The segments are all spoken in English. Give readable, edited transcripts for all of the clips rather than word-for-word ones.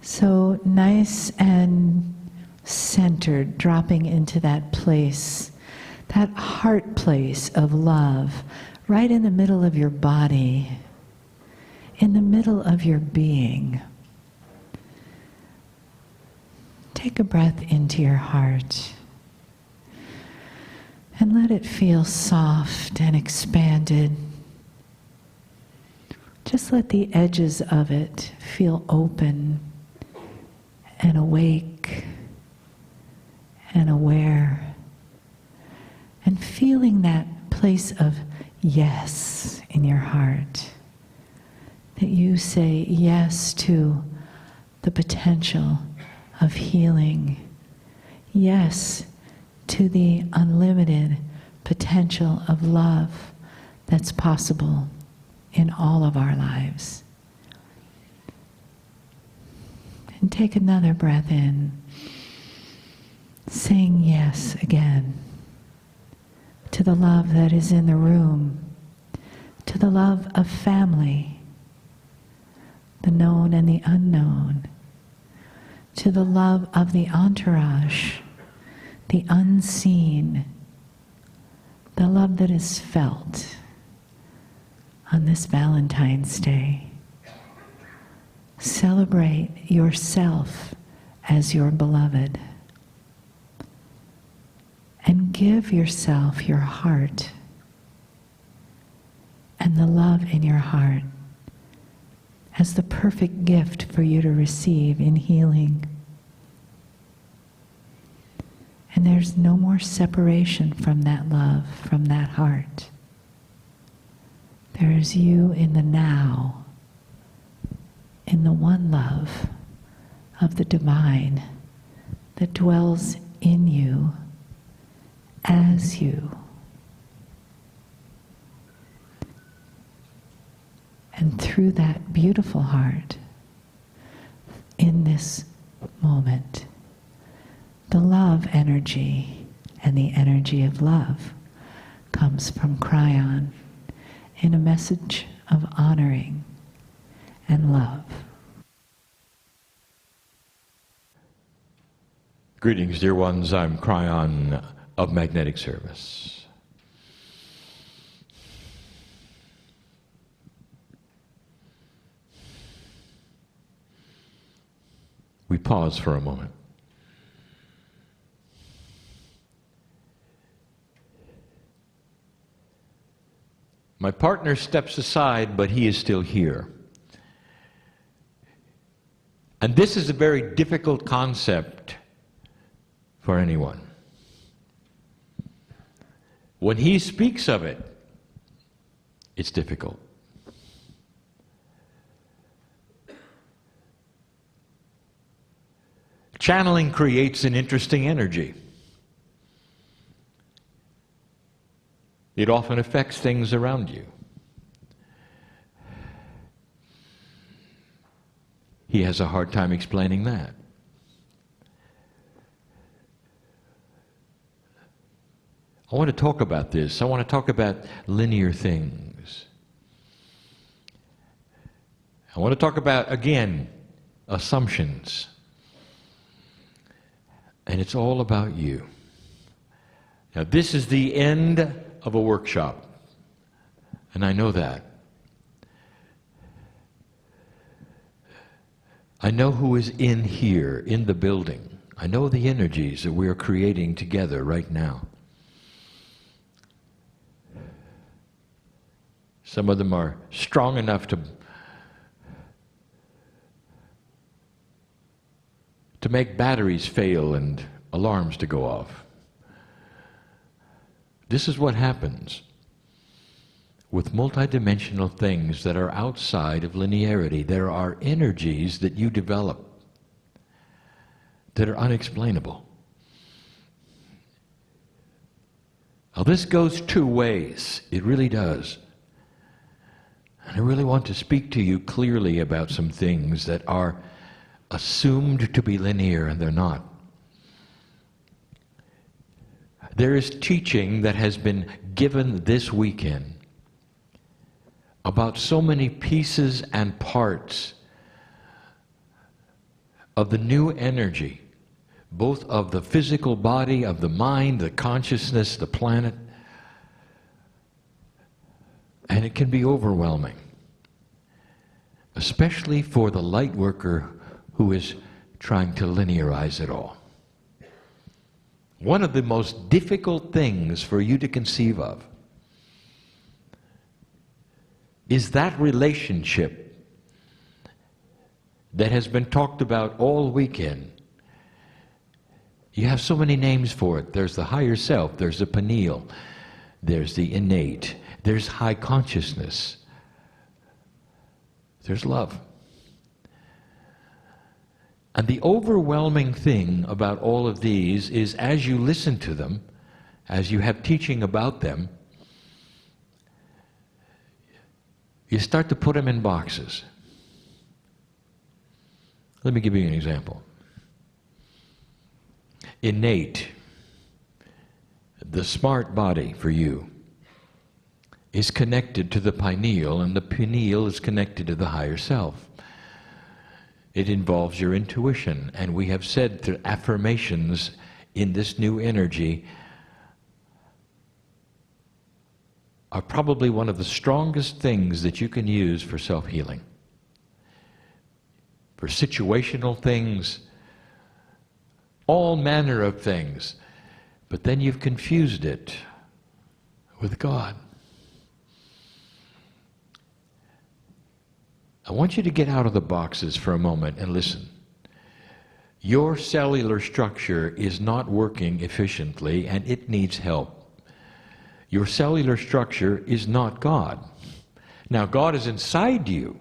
So nice and centered, dropping into that place, that heart place of love, right in the middle of your body, in the middle of your being. Take a breath into your heart and let it feel soft and expanded. Just let the edges of it feel open and awake and aware, and feeling that place of yes in your heart, that you say yes to the potential of healing, yes to the unlimited potential of love that's possible in all of our lives. And take another breath in, saying yes again to the love that is in the room, to the love of family, the known and the unknown, to the love of the entourage, the unseen, the love that is felt on this Valentine's Day. Celebrate yourself as your beloved. And give yourself your heart and the love in your heart as the perfect gift for you to receive in healing. And there's no more separation from that love, from that heart. There is you in the now, in the one love of the divine that dwells in you as you. And through that beautiful heart, in this moment, the love energy and the energy of love comes from Kryon in a message of honoring and love. Greetings, dear ones. I'm Kryon of Magnetic Service. We pause for a moment. My partner steps aside, but he is still here. And this is a very difficult concept for anyone. When he speaks of it, it's difficult. Channeling creates an interesting energy. It often affects things around you. He has a hard time explaining that. I want to talk about this. I want to talk about linear things. I want to talk about, again, assumptions. And it's all about you. Now, this is the end of a workshop, and I know that. I know who is in here, in the building. I know the energies that we are creating together right now. Some of them are strong enough to make batteries fail and alarms to go off. This is what happens with multidimensional things that are outside of linearity. There are energies that you develop that are unexplainable. Now, this goes two ways. It really does. And I really want to speak to you clearly about some things that are assumed to be linear, and they're not. There is teaching that has been given this weekend about so many pieces and parts of the new energy, both of the physical body, of the mind, the consciousness, the planet. And it can be overwhelming, especially for the light worker who is trying to linearize it all. One of the most difficult things for you to conceive of is that relationship that has been talked about all weekend. You have so many names for it. There's the higher self, there's the pineal, there's the innate, there's high consciousness, there's love. And the overwhelming thing about all of these is, as you listen to them, as you have teaching about them, you start to put them in boxes. Let me give you an example. Innate, the smart body for you, is connected to the pineal, and the pineal is connected to the higher self. It involves your intuition, and we have said that affirmations in this new energy are probably one of the strongest things that you can use for self-healing. For situational things, all manner of things, but then you've confused it with God. I want you to get out of the boxes for a moment and listen. Your cellular structure is not working efficiently, and it needs help. Your cellular structure is not God. Now, God is inside you,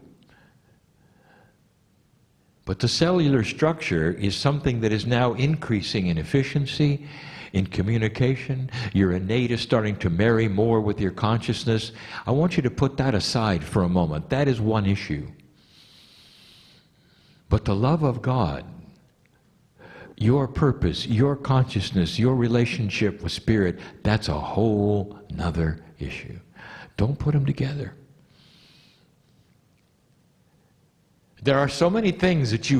but the cellular structure is something that is now increasing in efficiency, in communication. Your innate is starting to marry more with your consciousness. I want you to put that aside for a moment. That is one issue. But the love of God, your purpose, your consciousness, your relationship with Spirit, that's a whole nother issue. Don't put them together. There are so many things that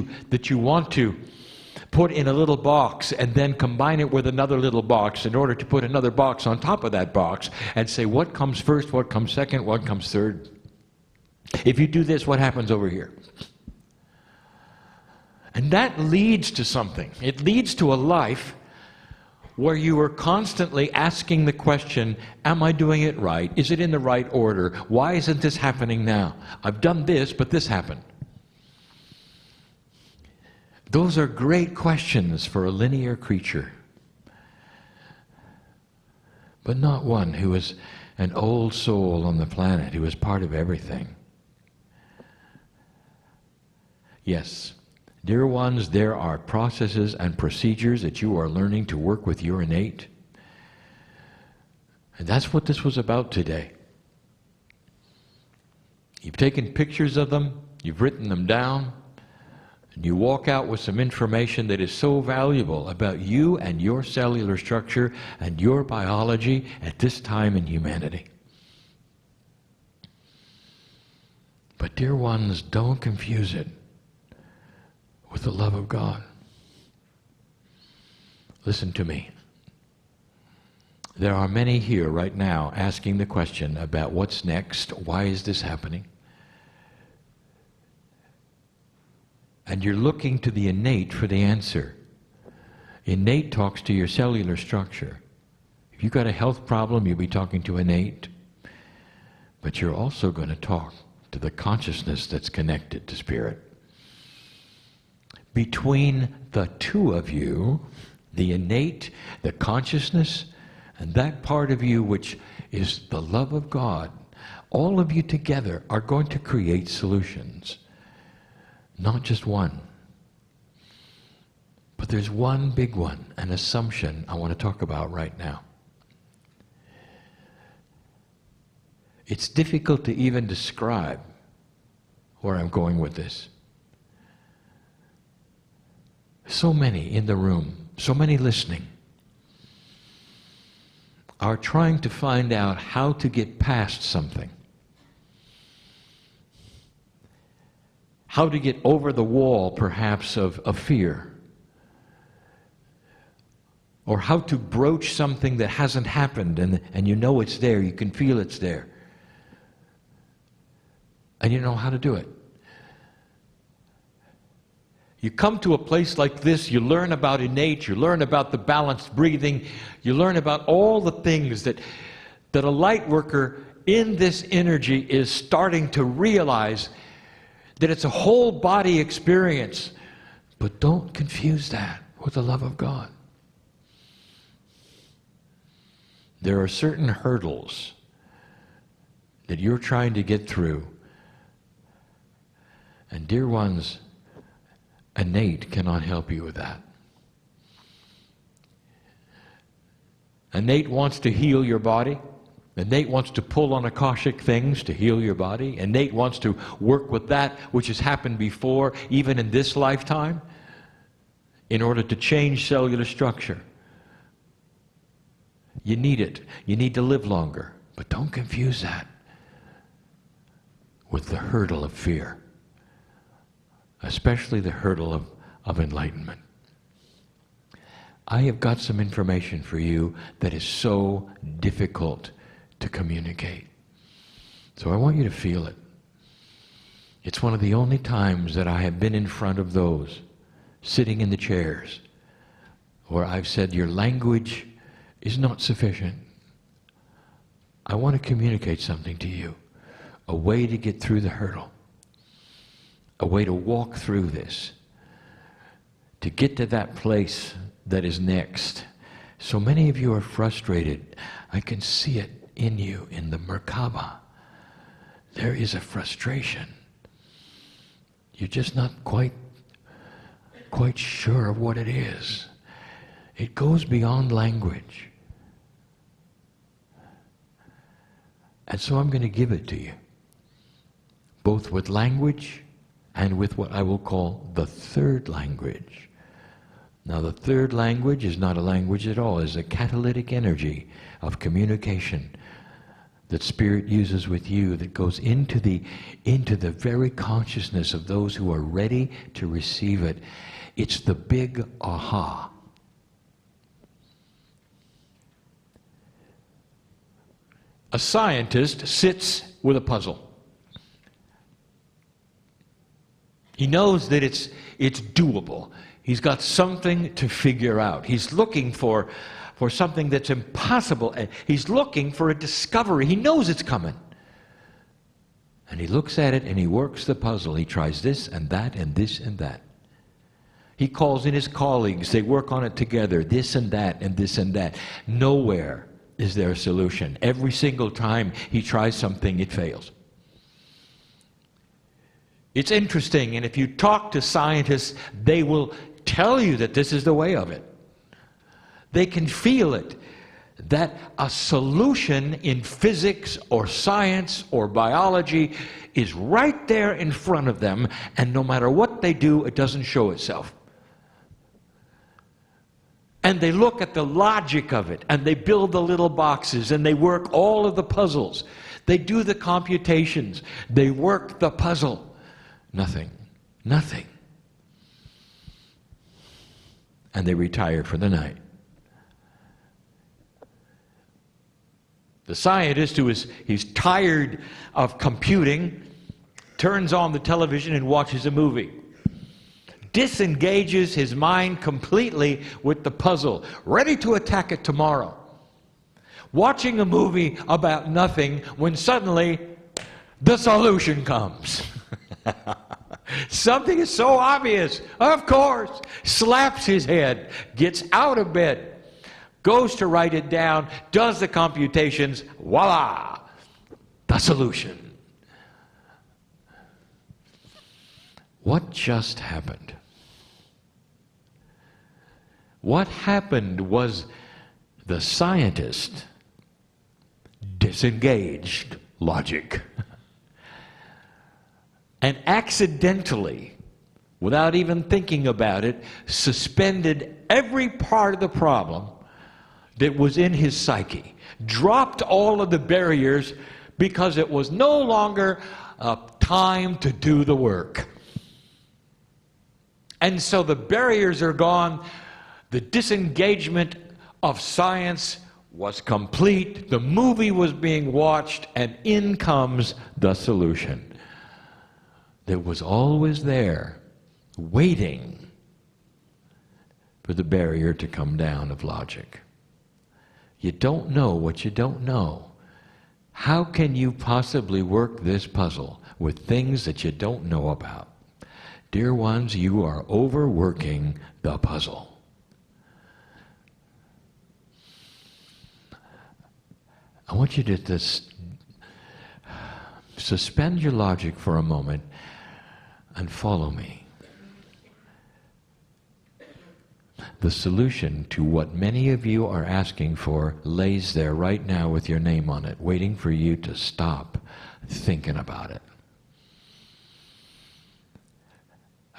you want to put in a little box and then combine it with another little box in order to put another box on top of that box and say, what comes first, what comes second, what comes third? If you do this, what happens over here? And that leads to something. It leads to a life where you are constantly asking the question, am I doing it right? Is it in the right order? Why isn't this happening now? I've done this, but this happened. Those are great questions for a linear creature, but not one who is an old soul on the planet, who is part of everything. Yes. Dear ones, there are processes and procedures that you are learning to work with your innate. And that's what this was about today. You've taken pictures of them, you've written them down, and you walk out with some information that is so valuable about you and your cellular structure and your biology at this time in humanity. But dear ones, don't confuse it with the love of God. Listen to me. There are many here right now asking the question about what's next, why is this happening? And you're looking to the innate for the answer. Innate talks to your cellular structure. If you've got a health problem, you'll be talking to innate. But you're also going to talk to the consciousness that's connected to Spirit. Between the two of you, the innate, the consciousness, and that part of you which is the love of God, all of you together are going to create solutions. Not just one. But there's one big one, an assumption I want to talk about right now. It's difficult to even describe where I'm going with this. So many in the room, so many listening, are trying to find out how to get past something. how to get over the wall, perhaps, of fear. Or how to broach something that hasn't happened, and you know it's there, you can feel it's there. And you know how to do it. You come to a place like this, you learn about innate, you learn about the balanced breathing, you learn about all the things that a light worker in this energy is starting to realize that it's a whole body experience. But don't confuse that with the love of God. There are certain hurdles that you're trying to get through. And dear ones, innate cannot help you with that. Innate wants to heal your body. Innate wants to pull on Akashic things to heal your body. Innate wants to work with that which has happened before, even in this lifetime, in order to change cellular structure. You need it. You need to live longer. But don't confuse that with the hurdle of fear, especially the hurdle of enlightenment. I have got some information for you that is so difficult to communicate. So I want you to feel it. It's one of the only times that I have been in front of those sitting in the chairs where I've said, your language is not sufficient. I want to communicate something to you, a way to get through the hurdle, a way to walk through this, to get to that place that is next. So many of you are frustrated. I can see it in you, in the Merkaba. There is a frustration. You're just not quite sure of what it is. It goes beyond language. And so I'm going to give it to you, both with language and with what I will call the third language. Now, the third language is not a language at all. It's a catalytic energy of communication that Spirit uses with you, that goes into the very consciousness of those who are ready to receive it. It's the big aha. A scientist sits with a puzzle. He knows that it's doable. He's got something to figure out. He's looking for something that's impossible. He's looking for a discovery. He knows it's coming. And he looks at it and he works the puzzle. He tries this and that and this and that. He calls in his colleagues. They work on it together. This and that and this and that. Nowhere is there a solution. Every single time he tries something, it fails. It's interesting, and if you talk to scientists, they will tell you that this is the way of it. They can feel it, that a solution in physics or science or biology is right there in front of them, and no matter what they do, it doesn't show itself. And they look at the logic of it, and they build the little boxes, and they work all of the puzzles. They do the computations. They work the puzzle. Nothing. Nothing. And they retire for the night. The scientist he's tired of computing, turns on the television and watches a movie. Disengages his mind completely with the puzzle, ready to attack it tomorrow. Watching a movie about nothing when suddenly the solution comes. Something is so obvious, of course. Slaps his head, gets out of bed, goes to write it down, does the computations, voila, the solution. What just happened? What happened was the scientist disengaged logic and accidentally, without even thinking about it, suspended every part of the problem that was in his psyche, dropped all of the barriers because it was no longer time to do the work. And so the barriers are gone. The disengagement of science was complete. The movie was being watched, and in comes the solution that was always there, waiting for the barrier to come down of logic. You don't know what you don't know. How can you possibly work this puzzle with things that you don't know about? Dear ones, you are overworking the puzzle. I want you to just suspend your logic for a moment and follow me. The solution to what many of you are asking for lays there right now with your name on it, waiting for you to stop thinking about it.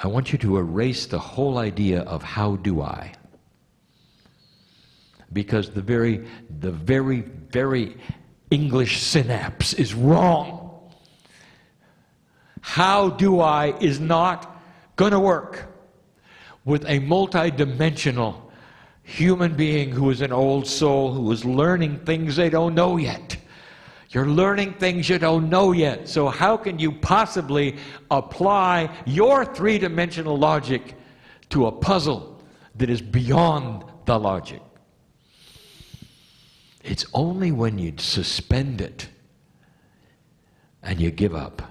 I want you to erase the whole idea of how do I. Because the very English synapse is wrong. How do I is not going to work with a multidimensional human being who is an old soul, who is learning things they don't know yet. You're learning things you don't know yet. So how can you possibly apply your three-dimensional logic to a puzzle that is beyond the logic? It's only when you suspend it and you give up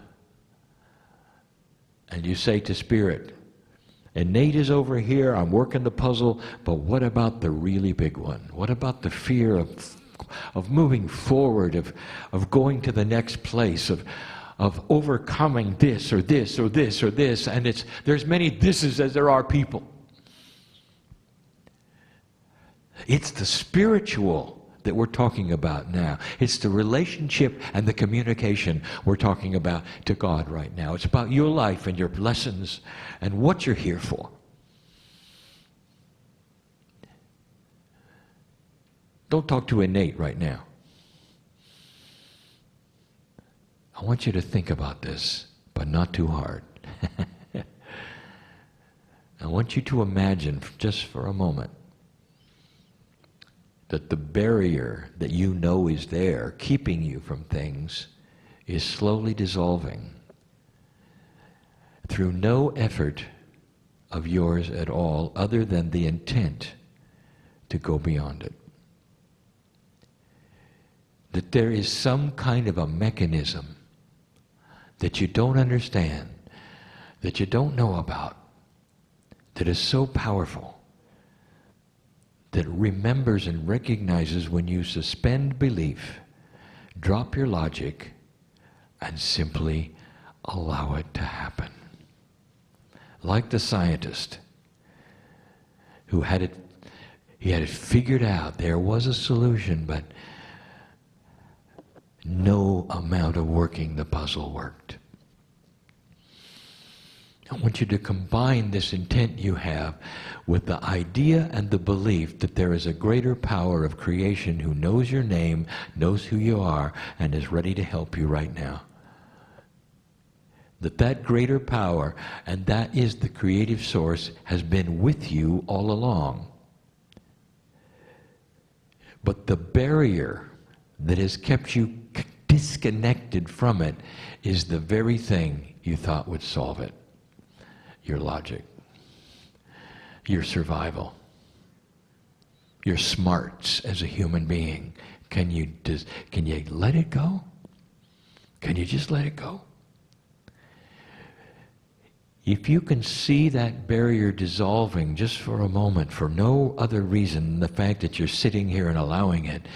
and you say to Spirit, and Nate is over here, I'm working the puzzle, but what about the really big one? What about the fear of moving forward, of going to the next place, of overcoming this or this or this or this, and there's many thises as there are people. It's the spiritual that we're talking about now. It's the relationship and the communication we're talking about to God right now. It's about your life and your lessons and what you're here for. Don't talk to Nate right now. I want you to think about this, but not too hard. I want you to imagine, just for a moment, that the barrier that you know is there, keeping you from things, is slowly dissolving through no effort of yours at all, other than the intent to go beyond it. That there is some kind of a mechanism that you don't understand, that you don't know about, that is so powerful, that remembers and recognizes when you suspend belief, drop your logic, and simply allow it to happen. Like the scientist who had it figured out. There was a solution, but no amount of working the puzzle worked. I want you to combine this intent you have with the idea and the belief that there is a greater power of creation who knows your name, knows who you are, and is ready to help you right now. That greater power, and that is the creative source, has been with you all along. But the barrier that has kept you disconnected from it is the very thing you thought would solve it. Your logic, your survival, your smarts as a human being. Can you let it go? Can you just let it go? If you can see that barrier dissolving just for a moment, for no other reason than the fact that you're sitting here and allowing it,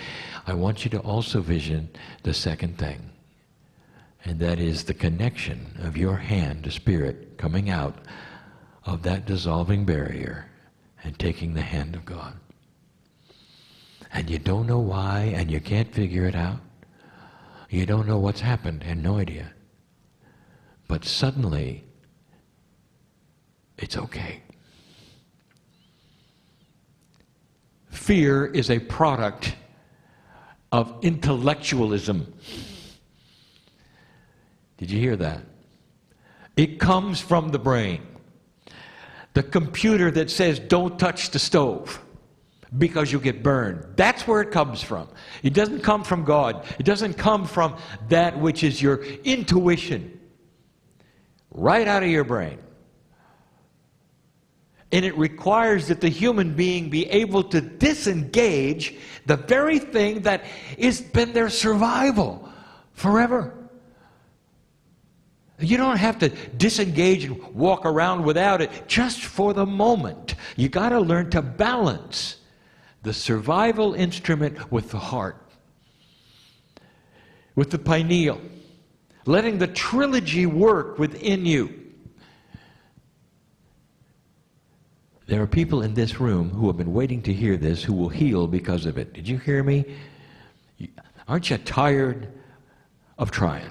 I want you to also vision the second thing. And that is the connection of your hand to Spirit coming out of that dissolving barrier and taking the hand of God. And you don't know why, and you can't figure it out. You don't know what's happened, and no idea. But suddenly, it's okay. Fear is a product of intellectualism. Did you hear that? It comes from the brain. The computer that says don't touch the stove because you'll get burned. That's where it comes from. It doesn't come from God. It doesn't come from that which is your intuition. Right out of your brain. And it requires that the human being be able to disengage the very thing that has been their survival forever. You don't have to disengage and walk around without it just for the moment. You got to learn to balance the survival instrument with the heart, with the pineal, letting the trilogy work within you. There are people in this room who have been waiting to hear this who will heal because of it. Did you hear me? Aren't you tired of trying?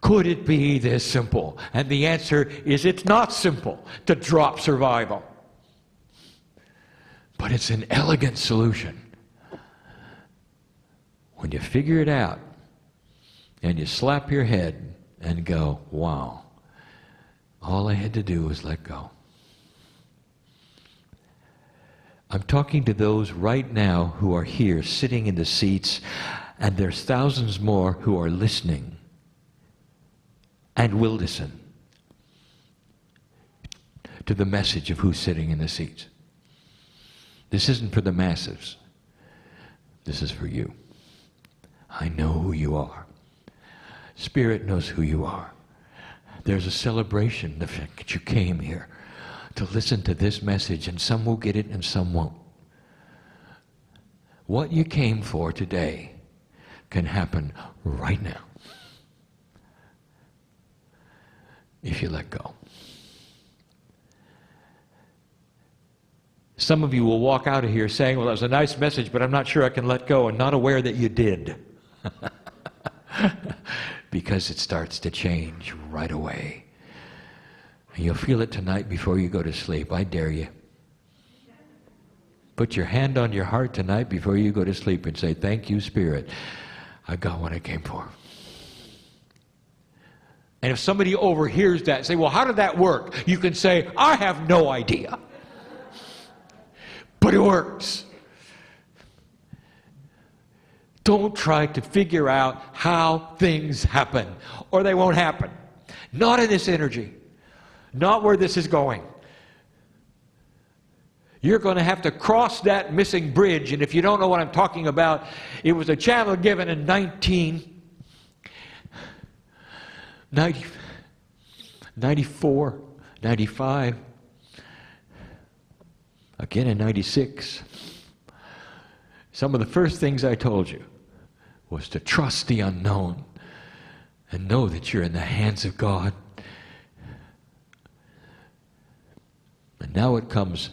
Could it be this simple? And the answer is it's not simple to drop survival. But it's an elegant solution. When you figure it out and you slap your head and go, wow, all I had to do was let go. I'm talking to those right now who are here sitting in the seats, and there's thousands more who are listening and will listen to the message of who's sitting in the seats. This isn't for the masses. This is for you. I know who you are. Spirit knows who you are. There's a celebration, the fact that you came here to listen to this message, and some will get it and some won't. What you came for today can happen right now if you let go. Some of you will walk out of here saying, well, that was a nice message, but I'm not sure I can let go, and not aware that you did. Because it starts to change right away. And you'll feel it tonight before you go to sleep. I dare you. Put your hand on your heart tonight before you go to sleep and say, thank you, Spirit. I got what I came for. And if somebody overhears that and say, well, how did that work? You can say, I have no idea. But it works. Don't try to figure out how things happen, or they won't happen. Not in this energy. Not where this is going. You're going to have to cross that missing bridge, and if you don't know what I'm talking about, it was a channel given in 1994, 95, again in 96. Some of the first things I told you was to trust the unknown and know that you're in the hands of God. And now it comes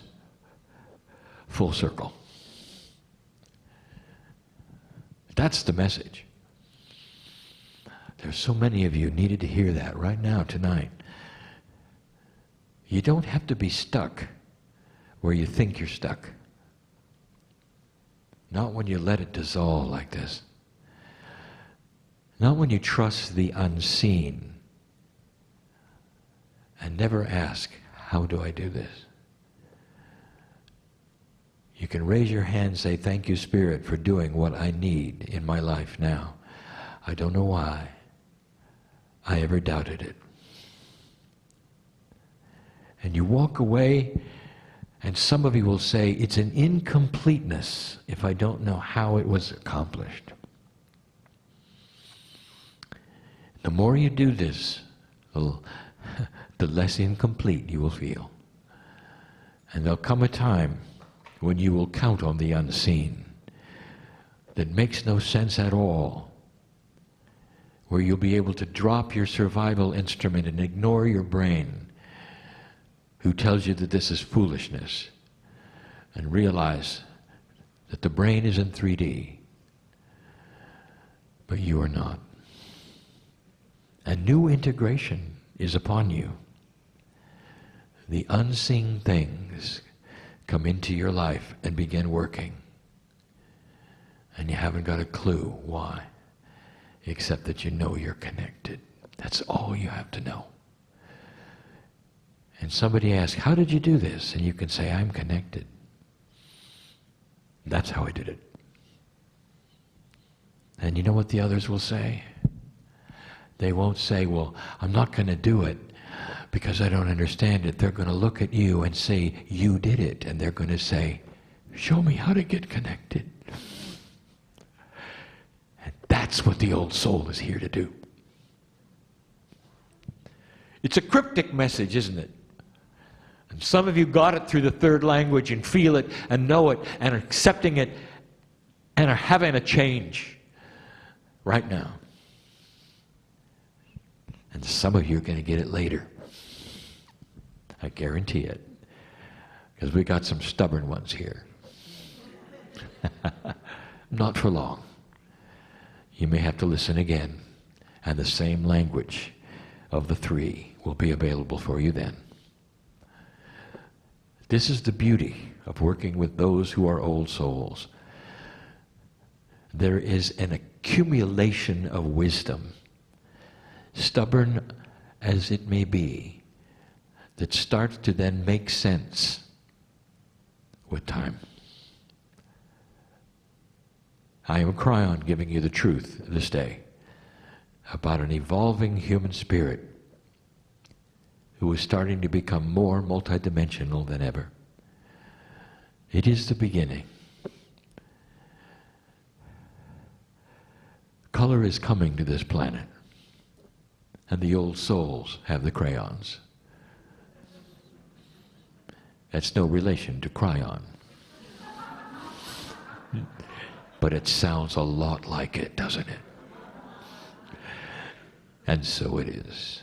full circle. That's the message. There's so many of you needed to hear that right now, tonight. You don't have to be stuck where you think you're stuck. Not when you let it dissolve like this. Not when you trust the unseen and never ask, how do I do this? You can raise your hand and say, thank you, Spirit, for doing what I need in my life now. I don't know why I ever doubted it. And you walk away, and some of you will say, it's an incompleteness if I don't know how it was accomplished. The more you do this, the less incomplete you will feel. And there'll come a time when you will count on the unseen that makes no sense at all, where you'll be able to drop your survival instrument and ignore your brain, who tells you that this is foolishness, and realize that the brain is in 3D, but you are not. A new integration is upon you. The unseen things come into your life and begin working. And you haven't got a clue why, except that you know you're connected. That's all you have to know. And somebody asks, how did you do this? And you can say, I'm connected. That's how I did it. And you know what the others will say? They won't say, well, I'm not going to do it because I don't understand it. They're going to look at you and say, you did it. And they're going to say, show me how to get connected. And that's what the old soul is here to do. It's a cryptic message, isn't it? And some of you got it through the third language and feel it and know it and are accepting it and are having a change right now. And some of you are going to get it later. I guarantee it. Because we got some stubborn ones here. Not for long. You may have to listen again. And the same language of the three will be available for you then. This is the beauty of working with those who are old souls. There is an accumulation of wisdom, stubborn as it may be, that starts to then make sense with time. I am Kryon giving you the truth this day about an evolving human spirit who is starting to become more multidimensional than ever. It is the beginning. Color is coming to this planet, and the old souls have the crayons. That's no relation to Kryon. But it sounds a lot like it, doesn't it? And so it is.